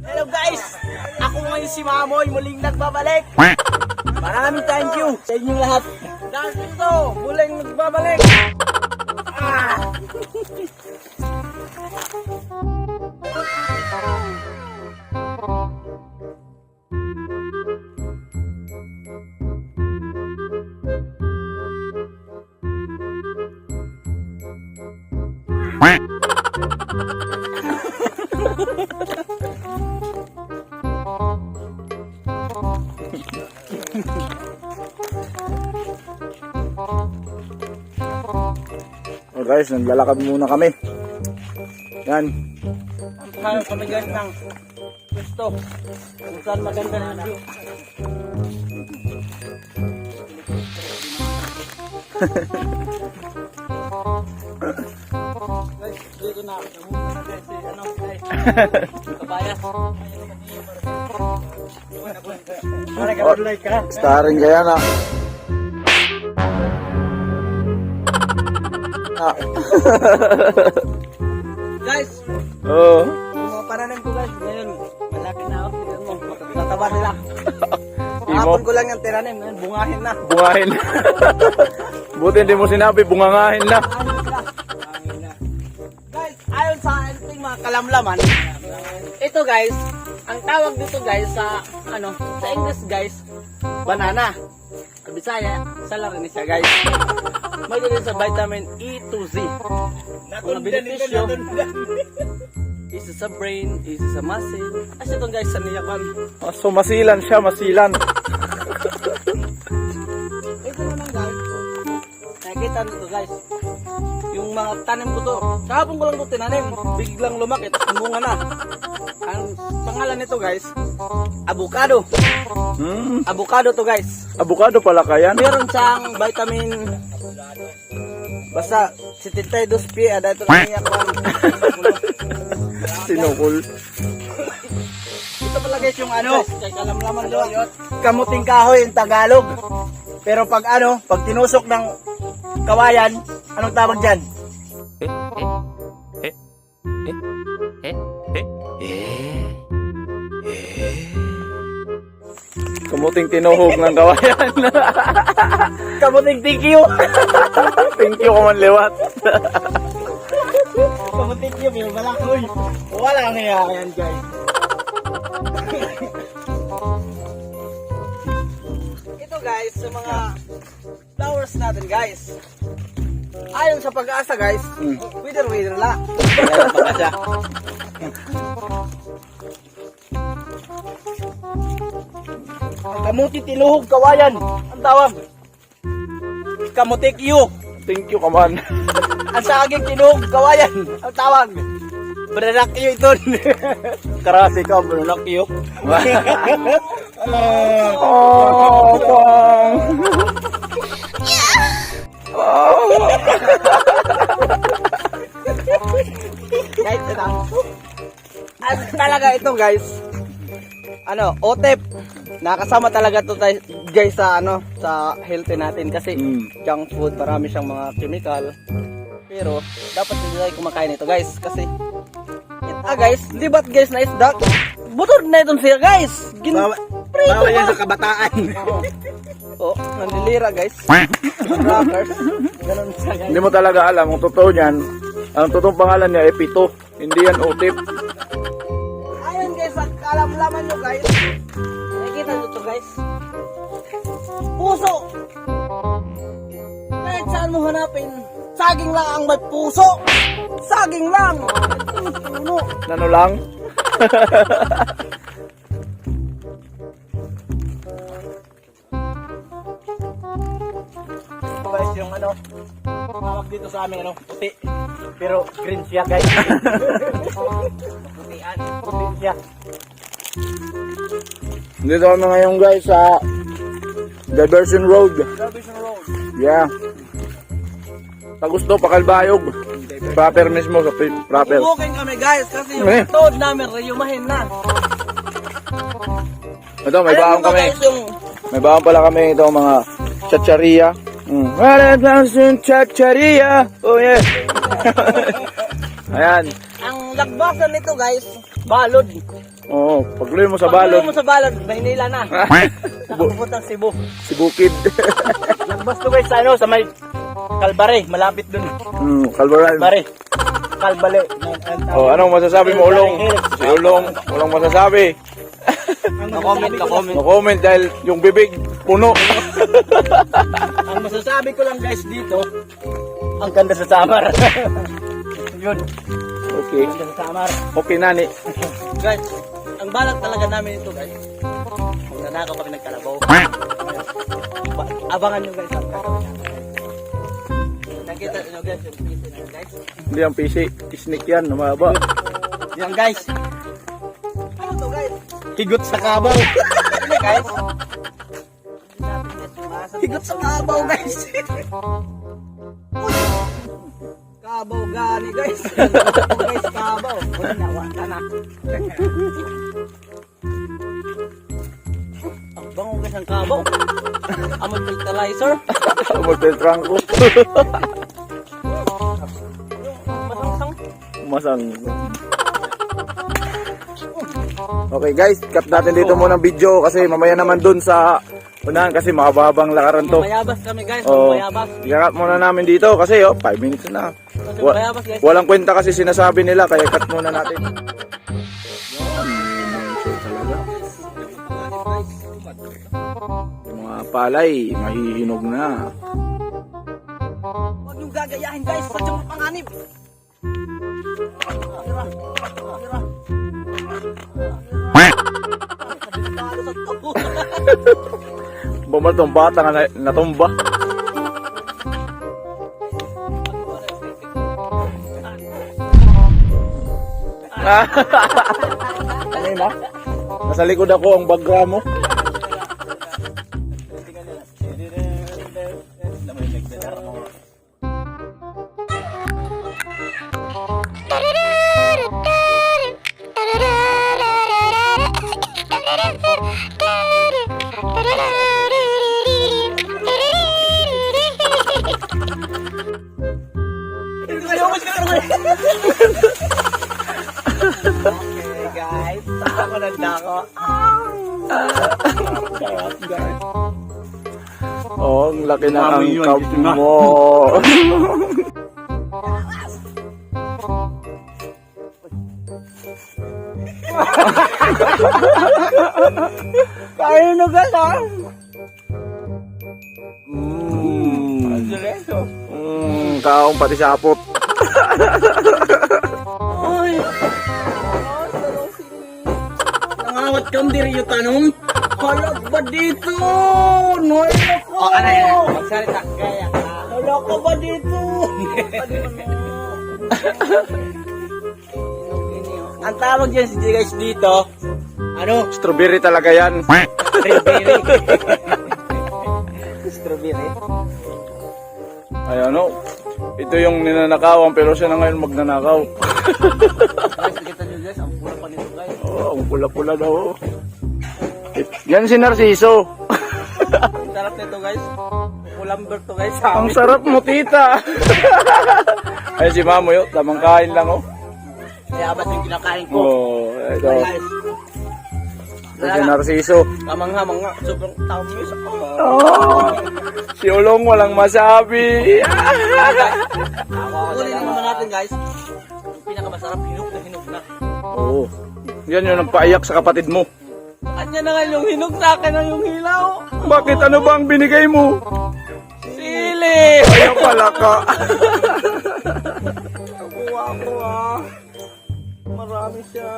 Hello guys! Ako ngayon si Mamoy, muling nagbabalik. Maraming thank you sa inyong lahat. Dahil ito, muling nagbabalik. Oh guys, naglalakad muna kami. Yan. Ang kami guys ng gusto. Kung saan maganda ng view. Guys, dito na. Namunta na guys. Ano guys? Kabayas. Para ka like ka. Starring kaya na. Guys, Oo. mga pananim ko guys, ngayon malaki na ako. Tignan mo, mataba sila. Imo. Hapon ko lang yung tiranim, ngayon bungahin na. Bungahin. Buti hindi mo sinabi, bungangahin na. Bungahin na. Guys, ayon sa ating mga kalamlaman, ito guys, ang tawag dito guys sa sa English guys, banana. Sa Bisaya, sala rin siya guys. May din sa vitamin E to Z. Mga benepisyo. Isa sa brain, isa sa muscle. As ito guys, sa niyakan. Oh, so masilan siya, masilan. Ito naman guys. Nakikita nito guys. Yung mga tanim ko to. Kahapon ko lang to tinanim. Biglang lumaki, tapos bunga na. Ang pangalan nito guys, avocado. Avocado to guys. Avocado pala kayan. Meron siyang vitamin. Basta 72 p ada ito na niya ko. Sinukol. Ito pala guys yung kay kalamlaman doon. Kamuting kahoy yung Tagalog. Pero pag pag tinusok ng kawayan, anong tawag diyan? Kamuting tinuhog ng kawayan. Kamuting tikyo. Thank you, Kaman Liwat. Kamuting tikyo, may malakoy. Wala nga yan guys. Ito guys, sa mga flowers natin guys. Ayon sa pag-asa guys, wither la. Pag-asa. Kamuti tinuhog kawayan. Ang tawag. Kamutikyo. Thank you, Kaman. Ang saging tinuhog kawayan. Ang tawag. Branakyo ito. Karasi ka, Brunakyo. Oh, Pang. guys, ito. At talaga ito guys. Otep. Nakasama talaga to guys sa sa healthy natin kasi junk food, marami siyang mga chemical. Pero dapat hindi tayo kumakain ito guys kasi guys, libat guys na isda. Butod na itong siya guys. Bawal yan sa kabataan. Oh, nandilira guys. Rockers. Ganun siya guys. Hindi mo talaga alam kung totoo niyan. Ang totoong pangalan niya ay Pito. Hindi yan Utip. Ayun guys, alam-laman nyo guys. Nakikita nyo to guys. Puso. Kahit saan mo hanapin, saging lang ang may puso. Saging lang. Nano lang? Ito guys yung tawag dito sa amin puti. Pero green siya guys. Putian. Puti siya. Dito kami ngayon guys sa Diversion Road. Derbyshire Road. Yeah. Pag gusto, Pakalbayog. Proper mismo sa proper. Booking kami guys kasi yung Eh. toad namin reyumahin na. Ito, may Alam baon mo ba, kami. guys, yung May baon pala kami ito mga chacharia. Chacharia. Oh yeah. Ayan. ang lagbasan nito guys, balod. Oo, pagluwi mo sa Pagluwi balon. mo sa balod, Maynila na. Nakapupuntang Cebu. Si Bukid. Lagbas to guys sa ano, sa may Kalbare, malapit dun. Kalbaran. Kalbare. Kalbale. Oh, anong masasabi mo, Ulong? Si Ulong, walang masasabi. No-comment, no-comment. No comment dahil yung bibig puno. Ang masasabi ko lang guys dito, ang ganda sa Samar. Yun, Okay. ang ganda sa Samar. Okay, nani. Guys, ang balak talaga namin ito guys. Kung nanakaw kami ng kalabaw. Abangan nyo guys. Nakita nyo guys yung piso na guys. Hindi ang PC. Snake yan, namaba. Yan guys. Ano to guys? Higot sa kabaw. Ano guys? Higot sa kabaw guys. Kabaw gani guys. Guys kabaw. Wala na, wala na. Ang bango guys ang kabaw. Amoy fertilizer. Magte-trangko. Masang-sang. Masang. Okay guys, cut natin dito muna ang video kasi mamaya naman dun sa unahan kasi makababang lakaran to. Mayabas kami guys. Oh, Mayabas. i-cut muna namin dito kasi 5 minutes na. Mayabas guys. Walang kwenta kasi sinasabi nila kaya cut muna natin. Yung mga palay, mahihinog na. Huwag niyong gagayahin guys. Sadya mo panganib. Bumal tong bata nga natumba. Kanina, nasa likod ako ang bagra mo. Okay guys, ako nandako. Oh, ang laki na ang cup mo. Kaya na guys ha? Kaong pati sapot. Ay. Nangawat kang diri yung tanong. Halag ba dito? Noy ako. Oh, ano yan? Magsalita. Kaya. Halag ka ba dito? Ang tawag dyan guys dito, ano? Strawberry talaga yan. Strawberry. Strawberry. Ay ano, ito yung ninanakawan pero siya na ngayon magnanakaw. Guys, kita nyo guys, ang pula pa nito guys. Oh, ang pula-pula daw. Yan si Narciso. Ang sarap nito guys. Pulamber to guys. Ang sarap mo, tita. Ay si Mamo yun, tamang kain lang oh. Kaya ba't yung kinakain ko? Oh, ito. Guys. Ito si Narciso. Kamangha-mangha. Sobrang tamis. Oh, si Ulong walang masabi. Kunin naman natin guys. Yung pinakamasarap, hinog na. Oo. Yan yung nagpaiyak sa kapatid mo. Kanya na nga yung hinog, sa akin ang yung hilaw. Bakit ano ba ang binigay mo? Sili! Ayaw pala ka. Nakuha ko ah. Marami siya.